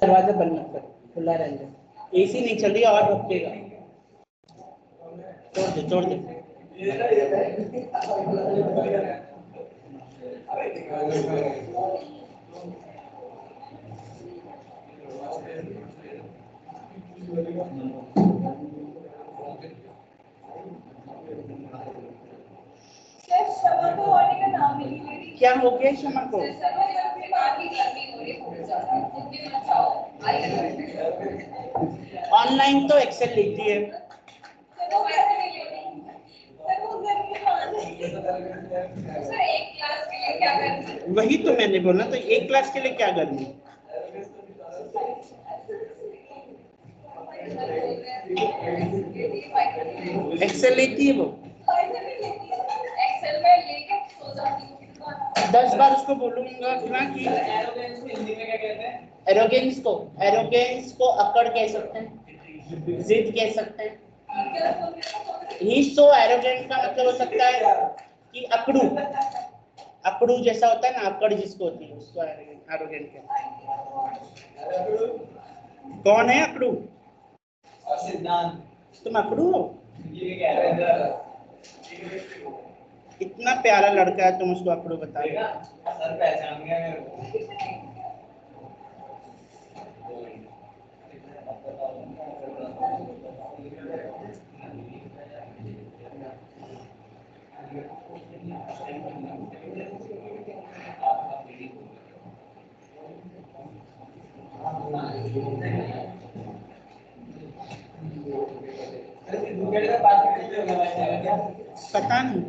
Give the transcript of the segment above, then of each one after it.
दरवाजा बंद मत कर, खुला रहने दे। एसी नहीं चल रही और रुकेगा, छोड़ दे। क्या हो गया शमा को? ऑनलाइन तो एक्सेल लिखती है। वही तो मैंने बोला, तो एक क्लास के लिए क्या करनी? एक्सेल लेती है वो, 10 बार उसको बोलूंगा ना कि एरोगेंस को अकड़ कह सकते हैं, जिद कह सकते हैं। ही सो एरोगेंट का मतलब हो सकता है कि अकड़ू जैसा होता है ना, अकड़ जिसको होती है उसको एरोगेंट कहते हैं। कौन है अकड़ू? तुम अकड़ू हो? इतना प्यारा लड़का है, तुम उसको अकड़ू बता रहे हो? सर पहचान गया मेरे को। पता नहीं।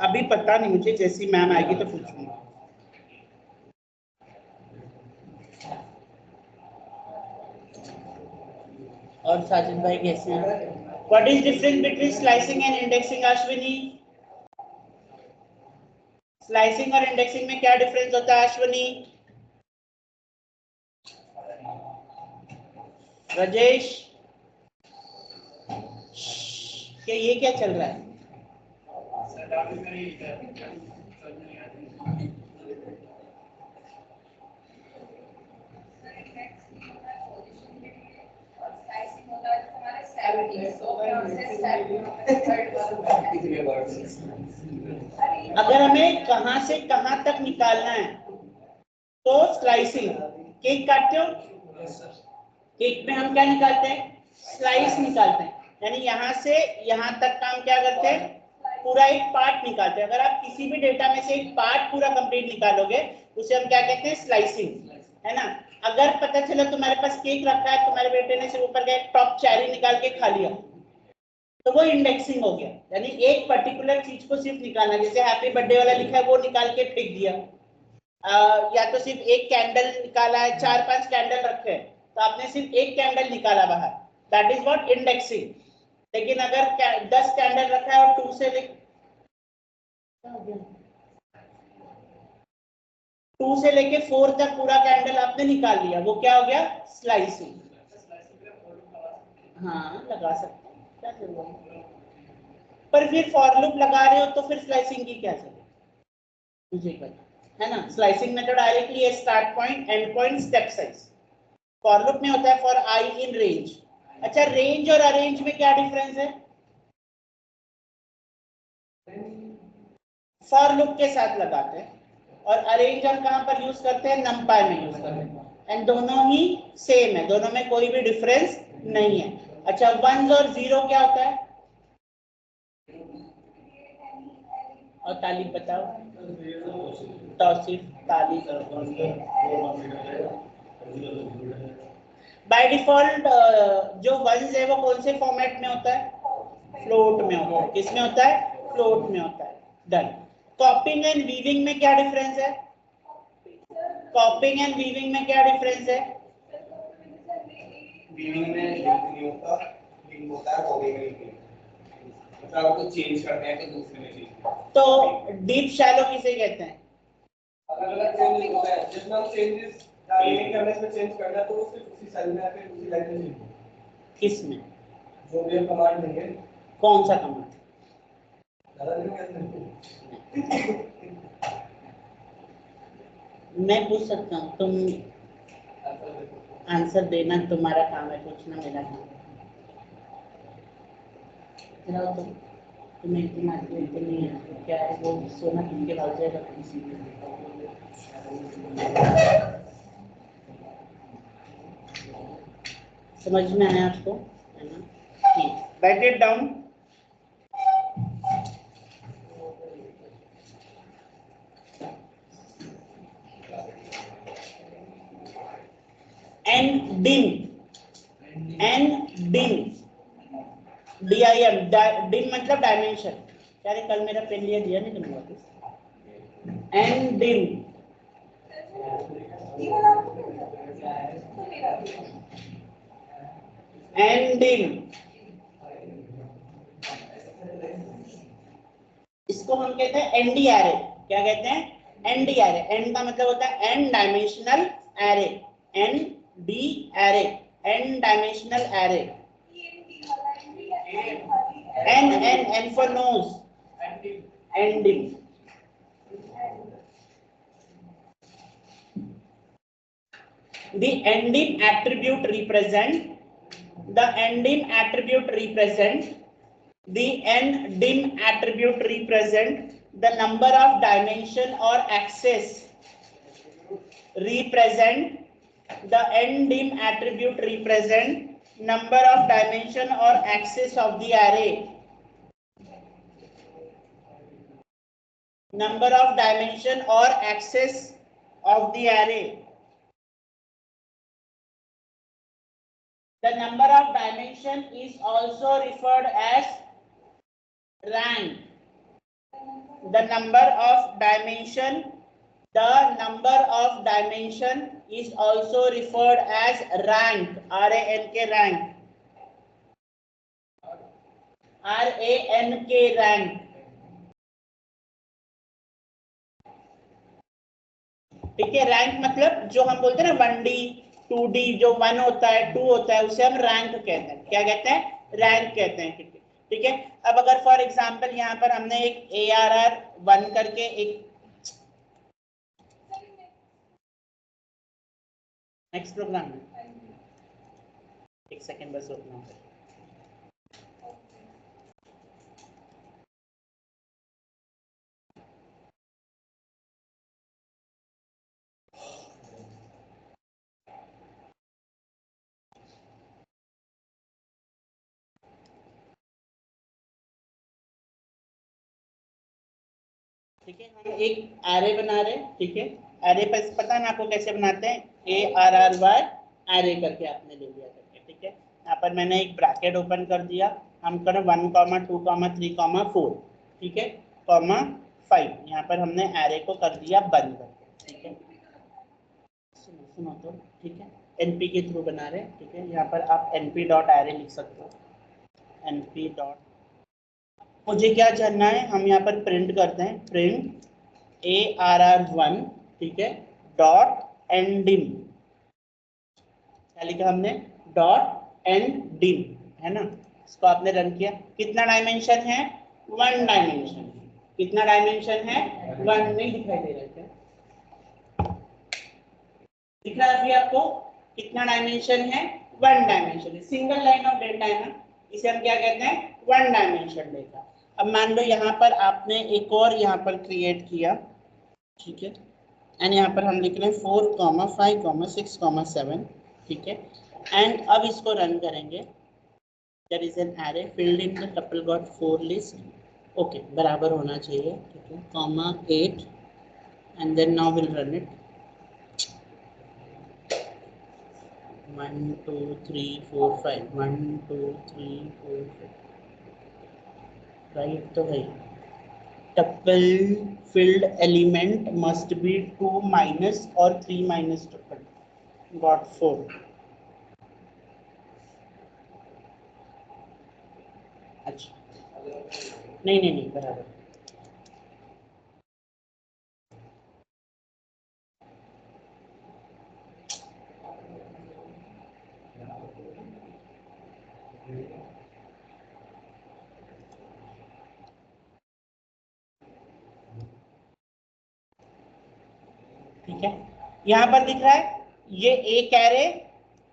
अभी पता नहीं मुझे, जैसी मैम आएगी तो पूछूंगा। और साजिद भाई कैसे हैं? What is difference between slicing and indexing, Ashwini? Slicing और इंडेक्सिंग में क्या डिफरेंस होता है अश्विनी? राजेश, क्या ये क्या चल रहा है? अगर हमें कहां से कहां तक निकालना है तो स्लाइसिंग। केक काटते हो, केक में हम क्या निकालते हैं? स्लाइस निकालते हैं, यानी यहां से यहां तक का हम क्या करते हैं? पूरा एक पार्ट निकालते हैं। अगर आप किसी भी डेटा में से एक पार्ट पूरा कंप्लीट निकालोगे उसे हम क्या कहते हैं? स्लाइसिंग, है ना। अगर पता चला तुम्हारे पास केक रखा है, तुम्हारे बेटे ने सिर्फ ऊपर का एक टॉप चेरी निकाल के खा लिया, तो वो इंडेक्सिंग हो गया। यानी एक पर्टिकुलर चीज को सिर्फ निकालना, जैसे हैप्पी बर्थडे वाला लिखा है वो निकाल के फेंक दिया, या तो सिर्फ एक कैंडल निकाला है, 4-5 कैंडल रखे हैं तो आपने सिर्फ एक कैंडल निकाला बाहर, दैट इज व्हाट इंडेक्सिंग। लेकिन अगर 10 कैंडल रखा है और 2 से लेके 4 तक पूरा कैंडल आपने निकाल लिया, वो क्या हो गया? स्लाइसिंग। हाँ लगा सकते हैं, क्या जरूरत, पर फिर फॉर लूप लगा रहे हो तो फिर स्लाइसिंग की क्या जरूरत मुझे पता है ना। स्लाइसिंग मेथड डायरेक्टली है start point, and point, step size. For loop में होता है फॉर आई इन रेंज। अच्छा, रेंज और अरेंज में क्या डिफरेंस है? फॉर लूप के साथ लगाते हैं और अरेंज हम कहां पर यूज करते हैं? नमपाई में यूज करते हैं, एंड दोनों ही सेम है, दोनों में कोई भी डिफरेंस नहीं है। अच्छा, 1 और 0 क्या होता है? और तालिब बताओ, तौसीफ तालिब। बाय डिफॉल्ट जो 1s है वो कौन से फॉर्मेट में होता है? फ्लोट में होता है। किस में होता है? फ्लोट में होता है। डन। कॉपिंग एंड वीविंग में क्या डिफरेंस है? कॉपिंग एंड वीविंग में क्या डिफरेंस है? वीविंग में लिंक नहीं होता, लिंक होता है कॉपिंग में लिंक। मतलब आपको चेंज करना है तो दूसरे में चेंज। तो डीप शैलो किसे कहते हैं? अलग-अलग चेंज होता है। जितना हम चेंजेस डालने करने से चेंज करना है तो उससे उसी सेल में आके उसी लाइन में चेंज। किसमें? जो भी हम कमांड देंगे। कौन सा कमांड? मैं पूछ सकता हूँ, तुम आंसर देना तुम्हारा काम है, पूछना मेरा काम है। तुम्हें इतनी आती नहीं है, क्या है वो सोना किन के भाग जाएगा? समझ में आया आपको? है ना? ठीक, right it down. DIM, dim मतलब डायमेंशन। क्या रे, कल मेरा पेन लिया दिया नहीं तुमने वापस? एन डिम, एन डिम, इसको हम कहते हैं एनडी एरे। क्या कहते हैं? ND array. एन का मतलब होता है n dimensional array. N d array, n dimensional array. N for nose, ending. The ending attribute represent the ending attribute represent the ending attribute represent the number of dimension or axis represent the ending attribute represent number of dimension or axis of the array. Number of dimension or axis of the array. The number of dimension is also referred as rank. The number of dimension is also referred as rank. R-A-N-K, rank. R-A-N-K, rank. ठीक है, rank मतलब जो हम बोलते हैं ना 1D 2D, जो 1 होता है 2 होता है उसे हम रैंक कहते हैं। क्या कहते हैं? रैंक कहते हैं। ठीक है। अब अगर फॉर एग्जांपल यहाँ पर हमने एक ARR1 करके एक नेक्स्ट प्रोग्राम में, एक सेकेंड बस रुकना। ठीक है, हम एक एरे बना रहे हैं। ठीक है, एरे पर पता है ना आपको कैसे बनाते हैं? ARRY एरे करके आपने ले लिया करके। ठीक है, यहाँ पर मैंने एक ब्रैकेट ओपन कर दिया। हम करें 1, 2, 3, 4, ठीक है, कॉमा 5। यहाँ पर हमने एरे को कर दिया बंद करके। ठीक है, सुनो तो। ठीक है, NP के थ्रू बना रहे हैं। ठीक है, यहाँ पर आप np.array लिख सकते हो। np. मुझे क्या जानना है? हम यहाँ पर प्रिंट करते हैं, प्रिंट ARR1, ठीक है, डॉट एंडिम। क्या लिखा हमने? डॉट एंडिम, है ना? इसको आपने रन किया। कितना डायमेंशन है? 1 डायमेंशन। कितना डायमेंशन है? 1। नहीं दिखाई दे रहा है? दिख रहा है अभी आपको? कितना डायमेंशन है? 1 dimension. Single line of data है ना, इसे हम क्या कहते हैं? 1 डायमेंशन डेटा। अब मान लो यहाँ पर आपने एक और यहाँ पर क्रिएट किया। ठीक है, एंड यहाँ पर हम लिख रहे हैं 4, 5, 6, 7। ठीक है, एंड अब इसको रन करेंगे। There is an array filled in the tuple got 4 list. Okay, बराबर होना चाहिए। ठीक है, (8) and then now will run it. 1, 2, 3, 4, 5, 1, 2, 3, 4, 5। Right तो भाई tuple filled element must be 2 minus और 3 minus tuple. Got 4. अच्छा नहीं नहीं नहीं बराबर ठीक है। यहाँ पर दिख रहा है ये एक एरे,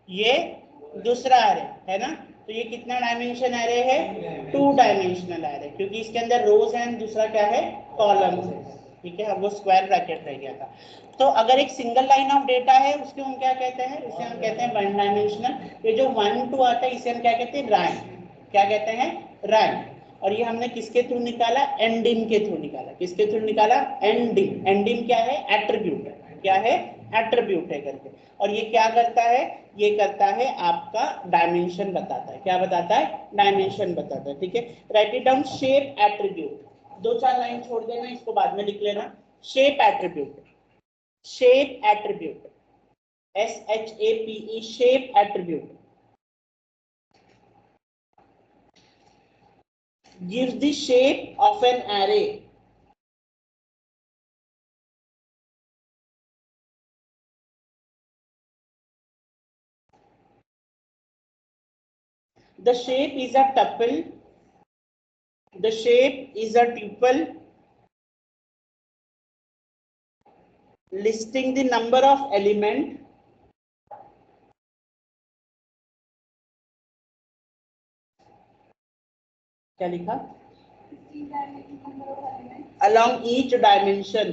ये दूसरा एरे है ना, तो ये कितना डायमेंशन एरे है? 2 डायमेंशनल एरे, क्योंकि इसके अंदर रोज है, दूसरा क्या है? कॉलम्स है। ठीक है, अब वो स्क्वायर ब्रैकेट रह गया था। तो अगर एक सिंगल लाइन ऑफ डेटा है उसको हम क्या कहते हैं? उसे हम कहते हैं वन डायमेंशनल। ये जो 1 2 आता है इसे हम क्या कहते हैं? रैंक। क्या कहते हैं? रैंक। और ये हमने किसके थ्रू निकाला? एंडिम के थ्रू निकाला। किसके थ्रू निकाला? एंडिम। एंडिम क्या है? एट्रीब्यूट है। क्या है? एट्रीब्यूट है करके। और ये क्या करता है? ये करता है आपका डायमेंशन बताता है। क्या बताता है? डायमेंशन बताता है। ठीक है, right it down. Shape attribute, 2 4 line छोड़ देना, इसको बाद में लिख लेना। Shape attribute, shape attribute, SHAPE, shape attribute gives the shape of an array. The shape is a tuple. The shape is a tuple listing the number of element क्या लिखा? along each dimension.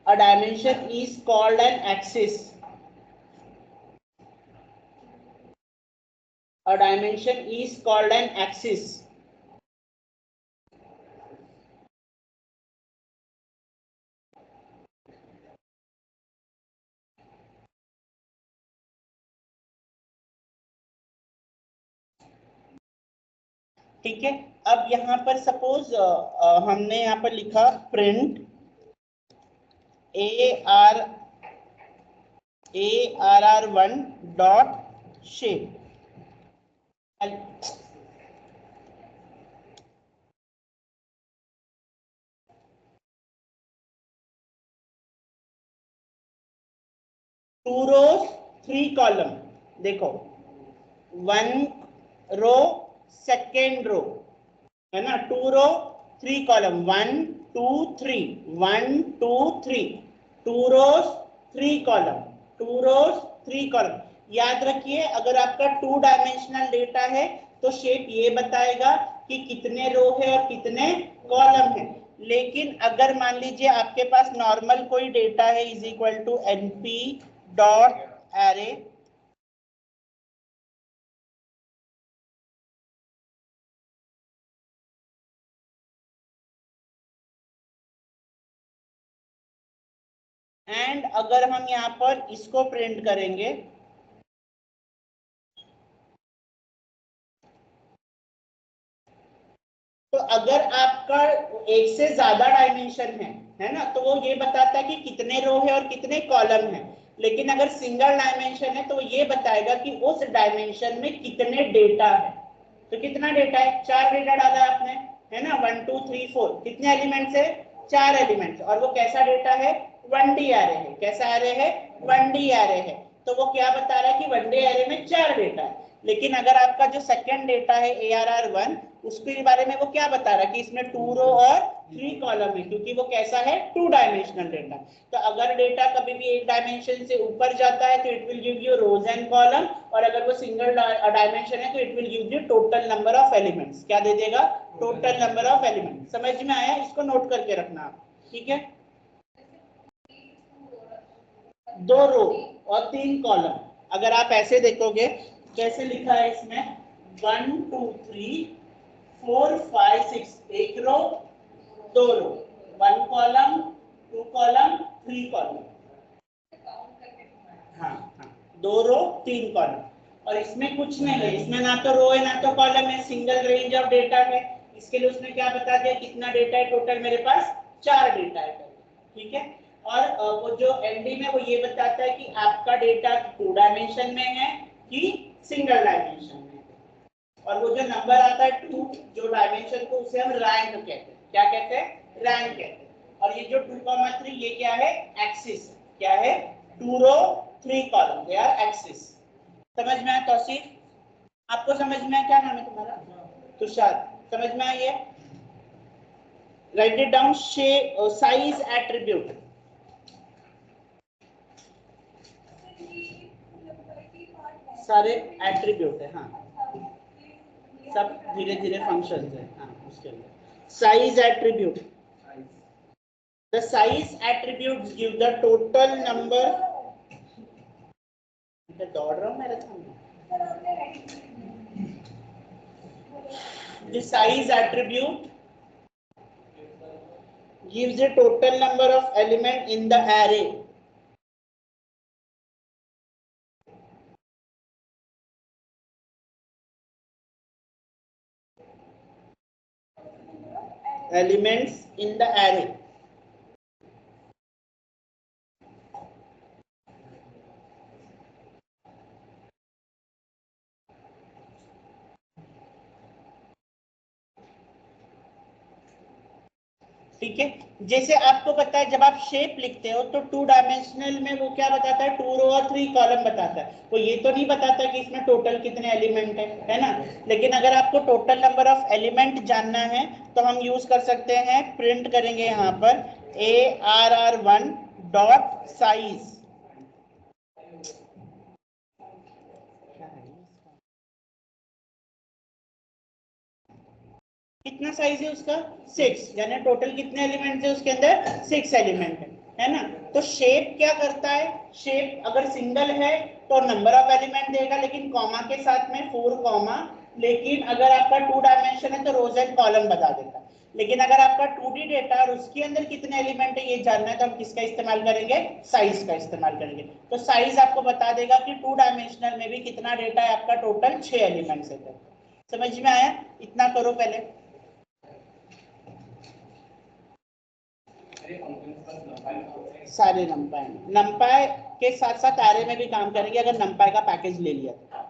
A dimension is called an axis. A dimension is called an axis. ठीक है, अब यहाँ पर suppose हमने यहाँ पर लिखा print ARR1 dot shape. Two rows 3 column, देखो 1 रो सेकेंड रो है ना, 2 row 3 column, 1 2 3 1 2 3, 2 rows 3 column, 2 rows 3 column. याद रखिए अगर आपका 2 डायमेंशनल डेटा है तो शेप ये बताएगा कि कितने रो है और कितने कॉलम है। लेकिन अगर मान लीजिए आपके पास नॉर्मल कोई डेटा है is equal to np dot array, and अगर हम यहाँ पर इसको प्रिंट करेंगे तो अगर आपका एक से ज्यादा डायमेंशन है ना, तो वो ये बताता है कि कितने रो है और कितने कॉलम है। लेकिन अगर सिंगल डायमेंशन है तो ये बताएगा कि उस डायमेंशन में कितने डेटा है। तो कितना डेटा है? 4 डेटा डाला आपने है ना, 1 2 3 4, कितने एलिमेंट्स है? 4 एलिमेंट्स। और वो कैसा डेटा है? 1D एरे है। कैसा एरे है? 1D एरे है। तो वो क्या बता रहा है कि 1D एरे में 4 डेटा है। लेकिन अगर आपका जो सेकंड डेटा है ARR1, उसके बारे में वो क्या बता रहा है कि इसमें 2 रो और 3 कॉलम है, क्योंकि वो कैसा है? 2 डायमेंशनल डेटा। तो अगर डेटा कभी भी एक डायमेंशन से ऊपर जाता है तो it will give you rows and column, और अगर वो सिंगल डायमेंशन है तो it will give you total number of elements. क्या दे देगा? Total number of elements. समझ में आया? इसको नोट करके रखना आप। ठीक है, 2 रो और 3 कॉलम। अगर आप ऐसे देखोगे कैसे लिखा है इसमें 1 2 3 4 5 6, एक रो 2 रो, 1 कॉलम 2 कॉलम 3 कॉलम। हाँ हाँ, 2 रो 3 कॉलम। और इसमें कुछ नहीं है, इसमें ना तो रो है ना तो कॉलम है, सिंगल रेंज ऑफ डेटा है। इसके लिए उसने क्या बता दिया, कितना डेटा है टोटल, मेरे पास 4 डेटा है, ठीक है। और वो जो एमडी में वो ये बताता है कि आपका डेटा 2 डायमेंशन में है कि सिंगल डायमेंशन में है। और वो जो नंबर आता है 2 जो डायमेंशन को, उसे हम रैंक कहते हैं। क्या कहते हैं? रैंक कहते हैं। और ये जो 2,3 ये क्या है? एक्सिस। क्या है? 2 row 3 column, they are axis. समझ में आया तौसीफ? आपको समझ में आया? क्या नाम है तुम्हारा? तुषार। समझ में आया ये? Right it down. Size attribute, सारे एट्रीब्यूट है, हाँ, सब धीरे धीरे फंक्शन है, हाँ, उसके अंदर size attribute. The size attribute give the total number. दौड़ रहा हूँ मैराथन में। The size attribute gives the total number of element in the array. Elements in the array. ठीक है। जैसे आपको पता है जब आप शेप लिखते हो तो 2 डायमेंशनल में वो क्या बताता है? 2 रो और 3 कॉलम बताता है। वो ये तो नहीं बताता कि इसमें टोटल कितने एलिमेंट है ना। लेकिन अगर आपको टोटल नंबर ऑफ एलिमेंट जानना है तो हम यूज कर सकते हैं, प्रिंट करेंगे यहाँ पर ARR1 डॉट साइज। कितना साइज है उसका? 6, यानी टोटल कितने एलिमेंट है उसके अंदर? 6 एलिमेंट है ना। तो शेप क्या करता है? शेप अगर सिंगल है तो नंबर ऑफ एलिमेंट देगा, लेकिन कॉमा के साथ में 4 कॉमा। लेकिन अगर आपका 2 डायमेंशन है तो रोज एंड कॉलम बता देता है। लेकिन अगर आपका 2D डेटा और उसके अंदर कितने एलिमेंट है ये जानना है तो हम किसका इस्तेमाल करेंगे? साइज का इस्तेमाल करेंगे। तो साइज आपको बता देगा कि 2 डायमेंशनल में भी कितना डेटा है आपका, टोटल 6 एलिमेंट्स है। समझ में आया? इतना करो पहले। सारे नंपाई के साथ साथ एरे में भी काम करेंगे अगर नंपाई का पैकेज ले लिया तो।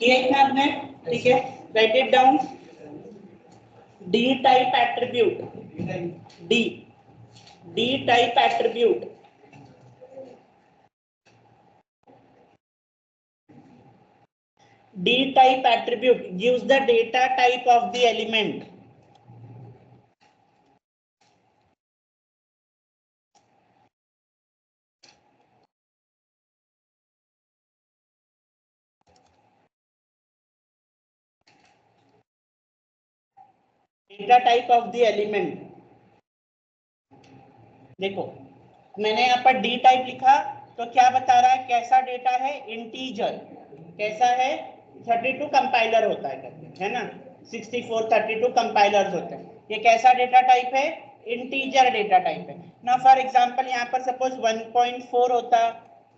किया इतना आपने, ठीक है, right it down. D type attribute, D type attribute D type attribute gives the data type of the element. Data type of the element. देखो मैंने यहाँ पर डी टाइप लिखा तो क्या बता रहा है, कैसा डेटा है, इंटीजर। कैसा है, 32 कंपाइलर होता है करके, है ना, 64 32 कंपाइलर्स होते हैं। ये कैसा डेटा टाइप है, इंटीजर डेटा टाइप है ना। फॉर एग्जांपल यहाँ पर सपोज 1.4 होता,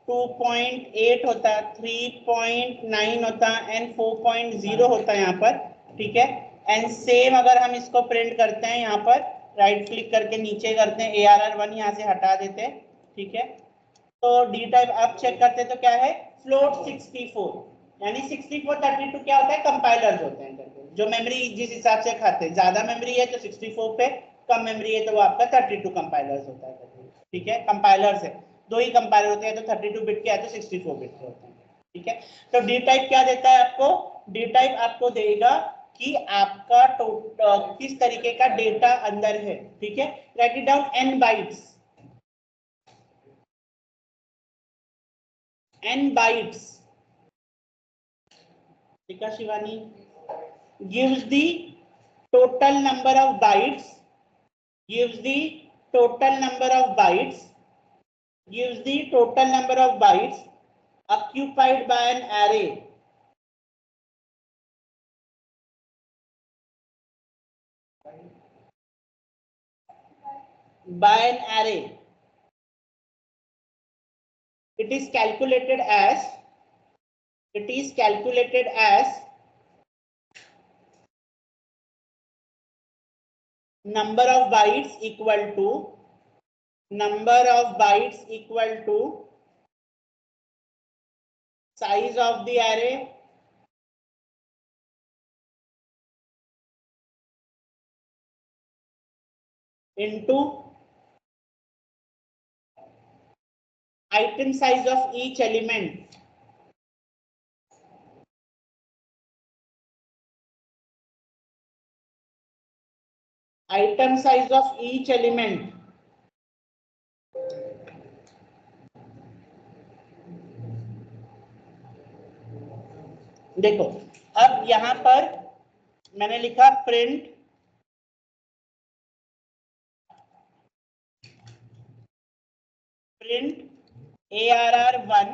2.8 होता, 3.9 होता एंड 4.0 होता है यहाँ पर, ठीक है। एंड सेम अगर हम इसको प्रिंट करते हैं यहाँ पर, राइट क्लिक करके नीचे करते हैं, ARR1 यहाँ से हटा देते हैं, ठीक है। तो डी टाइप आप चेक करते हैं तो क्या है, फ्लोट 64, यानी 64 32 क्या होता है, कंपाइलर्स होते हैं करके, जो मेमोरी जिस हिसाब से खाते हैं, ज्यादा मेमोरी है तो 64 पे, कम मेमोरी है तो वो आपका 32 कंपाइलर्स होता है करके, ठीक है। कंपाइलर्स है, दो ही कंपाइलर होते हैं, तो 32 बिट के है तो 64 बिट के होते हैं, ठीक है। तो डी टाइप क्या देता है आपको, डी टाइप आपको देगा कि आपका किस तरीके का डेटा अंदर है, ठीक है। Right it down, n bytes, n bytes, ठीक है Shivani, gives the total number of bytes, gives the total number of bytes, gives the total number of bytes occupied by an array, by an array. It is calculated as, it is calculated as number of bytes equal to, number of bytes equal to size of the array into item size of each element, item size of each element. देखो अब यहां पर मैंने लिखा print ARR1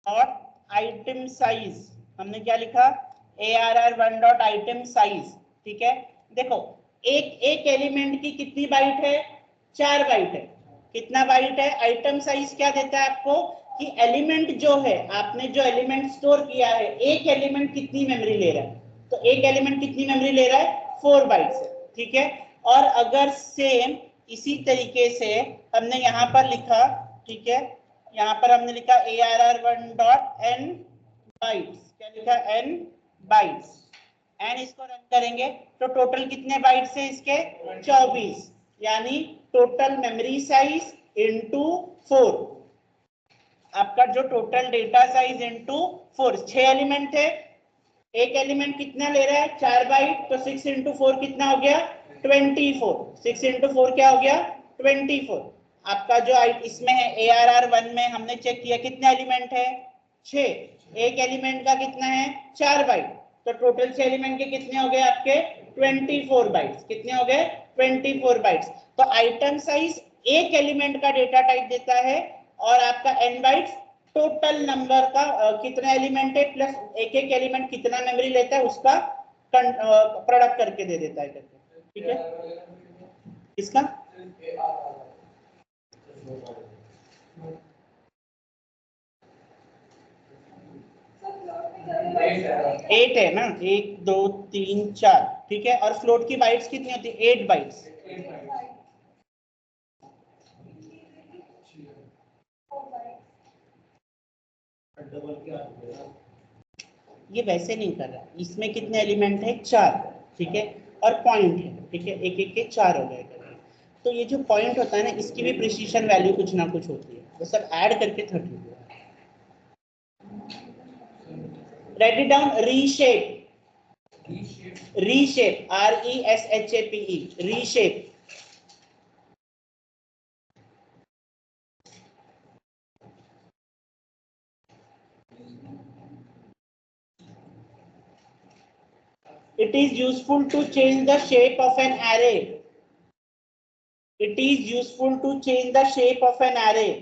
dot item size, हमने क्या लिखा, ARR1 dot item size, ठीक है। देखो एक एक एलिमेंट की कितनी बाइट है, 4 बाइट है। कितना बाइट है, आइटम साइज क्या देता है आपको कि एलिमेंट जो है, आपने जो एलिमेंट स्टोर किया है, एक एलिमेंट कितनी मेमोरी ले रहा है, तो एक एलिमेंट कितनी मेमोरी ले रहा है, 4 बाइट्स है, ठीक है। और अगर सेम इसी तरीके से हमने यहाँ पर लिखा, ठीक है, यहाँ पर हमने लिखा ARR1 डॉट n बाइट्स, क्या लिखा, n बाइट्स, एंड इसको रन करेंगे तो टोटल कितने बाइट्स है इसके, 24, यानी टोटल मेमोरी साइज इनटू 4, आपका जो total data size into 4, 6 element है, एक एलिमेंट कितना ले रहा है, 4 बाइट, तो 6 इंटू 4 कितना हो गया, 24, 6 इंटू 4 क्या हो गया, 24। आपका जो इसमें है ARR1 में हमने चेक किया कितने एलिमेंट है, 6, एक एलिमेंट का कितना है, 4 बाइट, तो टोटल 6 एलिमेंट के कितने हो गए आपके, 24 बाइट्स, कितने हो गए, 24 बाइट्स। तो आइटम साइज एक एलिमेंट का डेटा टाइप देता है, और आपका n बाइट्स टोटल नंबर का कितना एलिमेंट है प्लस एक एक एलिमेंट कितना मेमोरी लेता है उसका प्रोडक्ट करके दे देता है, ठीक है। इसका 8 है ना, 1 2 3 4, ठीक है। और फ्लोट की बाइट्स कितनी होती है, 8 बाइट्स, ये वैसे नहीं कर रहा, इसमें कितने एलिमेंट है, 4, ठीक है, और पॉइंट है, ठीक है, एक एक के 4 हो गए। तो ये जो पॉइंट होता है ना, इसकी भी प्रिसीशन वैल्यू कुछ ना कुछ होती है, वो सब ऐड करके 30 हुआ। Right it down, reshape, reshape, RESHAPE, reshape, it is useful to change the shape of an array, It is useful to change the shape of an array.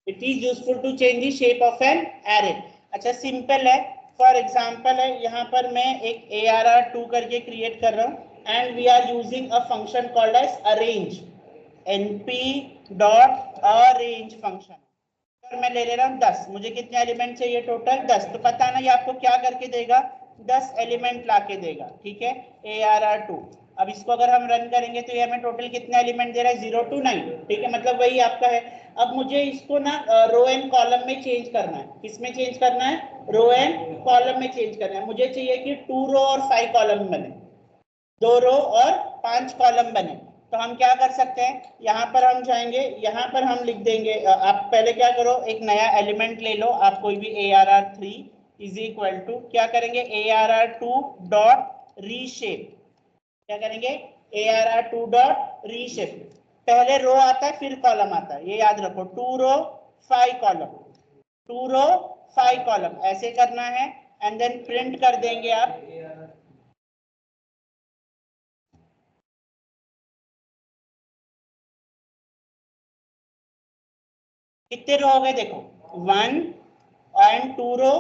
It is useful to change the shape of an array. अच्छा simple है. For example है, यहाँ पर मैं एक ARR2 करके create कर रहा हूँ and we are using a function called as arange. np dot arange function. मैं ले रहा हूँ 10. मुझे कितने एलिमेंट चाहिए टोटल? 10. तो पता ना ये आपको क्या करके देगा? 10 एलिमेंट ला के देगा. ठीक है, ARR2. अब इसको अगर हम रन करेंगे तो ये हमें टोटल कितने एलिमेंट दे रहा है? 0 to 9. ठीक है, मतलब वही आपका है. अब मुझे इसको ना रो एंड कॉलम में चेंज करना है. किसमें चेंज करना है? रो एंड कॉलम में चेंज करना है. मुझे चाहिए कि 2 रो और 5 कॉलम बने, 2 रो और 5 कॉलम बने. तो हम क्या कर सकते हैं, यहाँ पर हम जाएंगे, यहाँ पर हम लिख देंगे. आप पहले क्या करो, एक नया एलिमेंट ले लो आप कोई भी. ARR3 इज इक्वल टू क्या करेंगे? ARR2 dot reshape. क्या करेंगे? ARR2 dot reshape. पहले रो आता है फिर कॉलम आता है, ये याद रखो. 2 रो 5 कॉलम, 2 रो 5 कॉलम ऐसे करना है. एंड देन प्रिंट कर देंगे आप. कितने रो हो गए देखो? 1 एंड 2 रो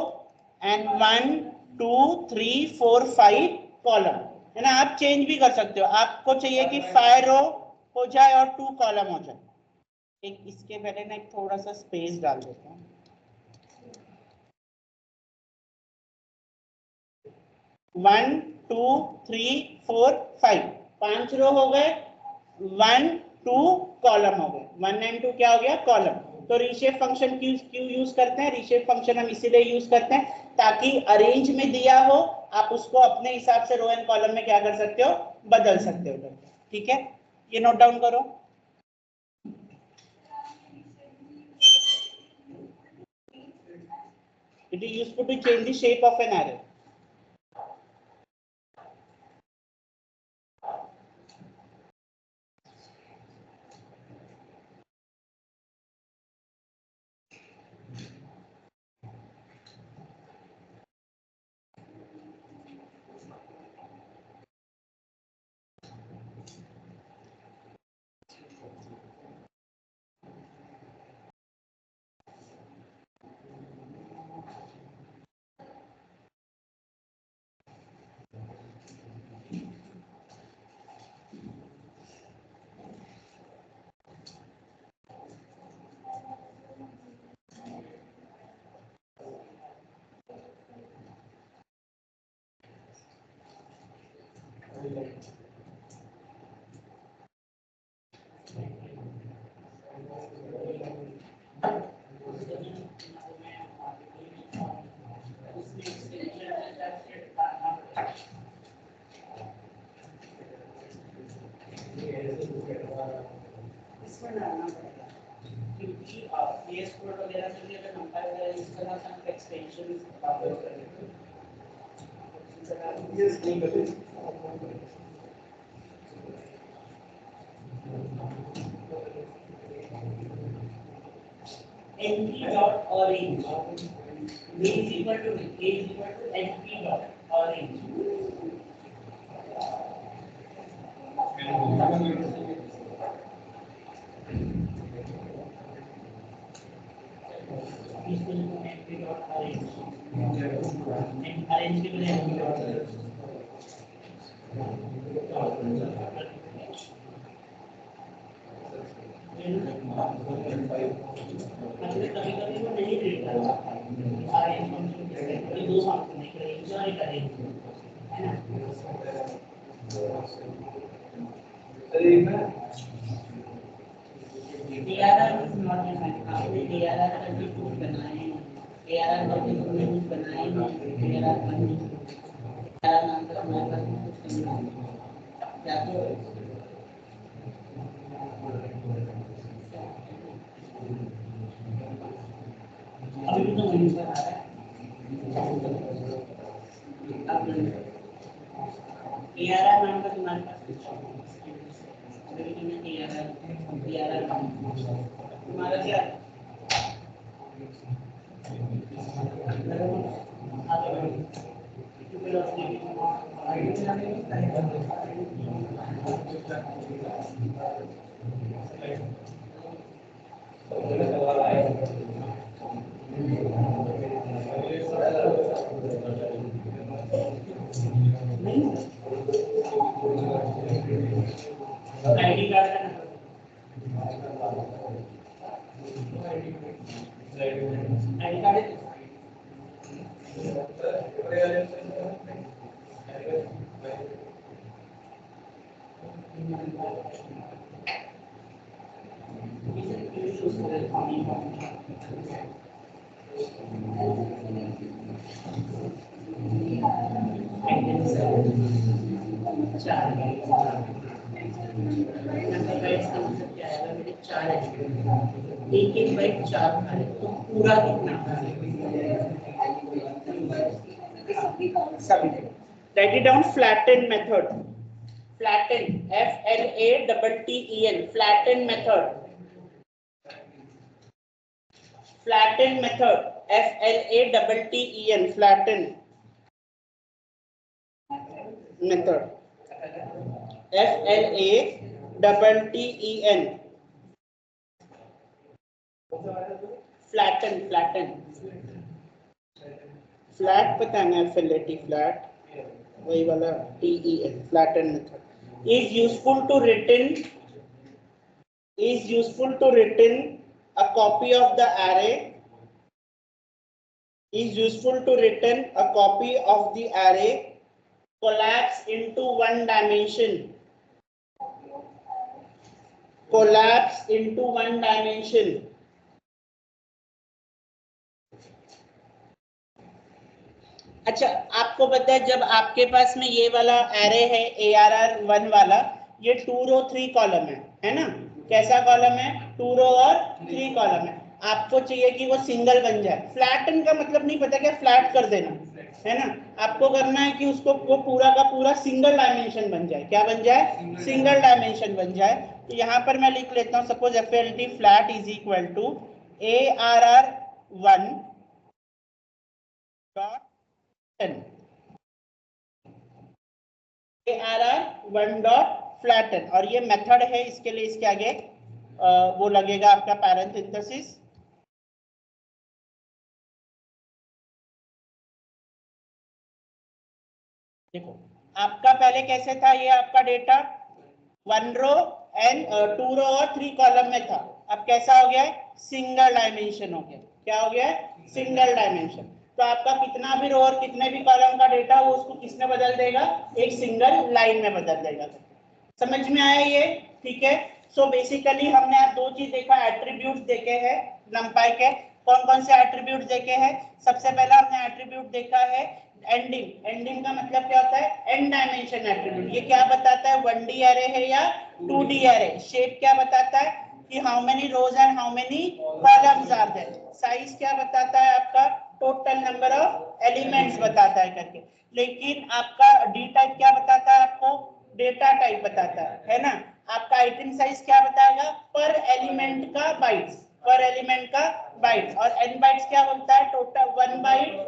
एंड 1 2 3 4 5 कॉलम है ना. आप चेंज भी कर सकते हो. आपको चाहिए कि 5 रो हो जाए और 2 कॉलम हो जाए. एक इसके पहले ना एक थोड़ा सा स्पेस डाल देता हूँ. 1 2 3 4 5 5 रो हो गए. 1 2 कॉलम हो गए. 1 एंड 2 क्या हो गया? कॉलम. तो रीशेप फंक्शन क्यों यूज करते हैं? रीशेप फंक्शन हम इसीलिए यूज करते हैं ताकि अरेंज में दिया हो, आप उसको अपने हिसाब से रो एंड कॉलम में क्या कर सकते हो? बदल सकते हो. ठीक है, ये नोट डाउन करो. It is useful to change the shape of an array. इसमें डालना पड़ेगा क्योंकि VS कोड वगैरह के लिए अगर नंबर वगैरह यूज करना है तो एक्सटेंशन यूज करेंगे. यस नहीं करते. np dot orange a is equal to np dot orange. np dot orange and orange के लिए np dot orange. कभी कभी वो नहीं देता ऑरेंज फंक्शन के दो फंक्शन एक रेंज और एक अरेंज है ना. ARR is not defined. आपने ARR करके टूल बनाए हैं, ARR करके टूल बनाए हैं, ARR करके ARR नाम का हमारे पास कुछ नहीं है. क्या तो अभी भी तो वहीं पर आ रहा है. अब ARR नाम का तुम्हारे पास अभी तुमने ARR तुम्हारा क्या आईडी कार्ड का आईडी कार्ड एक एक बाइट 4 खाने तो पूरा कितना सभी right it down flatten method flatten FLATTEN flatten method flatten method FLATTEN flatten method FLATTEN flatten flatten flat पता है ना FLAT flat वही वाला TEN flatten method is useful to written a copy of the array collapse into one dimension अच्छा आपको पता है जब आपके पास में ये वाला एरे है ARR1 वाला ये 2 रो 3 कॉलम है ना कैसा कॉलम है 2 रो और 3 कॉलम है आपको चाहिए कि वो सिंगल बन जाए फ्लैटन का मतलब नहीं पता क्या फ्लैट कर देना है ना आपको करना है कि उसको वो पूरा का पूरा सिंगल डायमेंशन बन जाए क्या बन जाए सिंगल डायमेंशन बन जाए तो यहाँ पर मैं लिख लेता हूँ suppose FLT flat is equal to ARR1 dot ARR1 dot flatten और ये मेथड है इसके लिए इसके आगे वो लगेगा आपका पैरेंथेसिस देखो आपका पहले कैसे था ये आपका डेटा 1 रो एंड 2 रो और 3 कॉलम में था अब कैसा हो गया सिंगल डायमेंशन हो गया क्या हो गया सिंगल डायमेंशन तो आपका कितना भी रो और कितने भी कॉलम का डेटा वो उसको किसने बदल देगा एक सिंगल लाइन में बदल देगा समझ में आया ये ठीक है सो बेसिकली हमने आप दो चीज देखा एट्रीब्यूट्स देखे हैं numpy के कौन कौन से एट्रीब्यूट्स देखे हैं सबसे पहला हमने एट्रीब्यूट देखा है एंडिंग का मतलब क्या होता है एंड डायमेंशन एट्रीब्यूट ये क्या बताता है 1D एरे है या 2D एरे शेप क्या बताता है कि how many rows and how many columns are there size क्या बताता है आपका टोटल नंबर ऑफ एलिमेंट्स बताता है करके लेकिन आपका डी टाइप क्या बताता है आपको डेटा टाइप बताता है ना आपका आइटम साइज क्या बताएगा पर एलिमेंट का बाइट्स और n बाइट्स क्या बोलता है टोटल 1 बाइट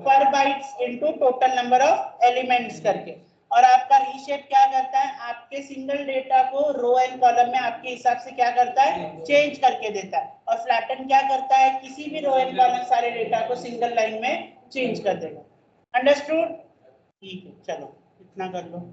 पर bytes into total number of elements करके और आपका रीशेप क्या करता है आपके सिंगल डेटा को रो एंड कॉलम में आपके हिसाब से क्या करता है चेंज करके देता है और फ्लैटन क्या करता है किसी भी रो एंड कॉलम सारे डेटा को सिंगल लाइन में चेंज कर देगा अंडरस्टूड ठीक है चलो इतना कर लो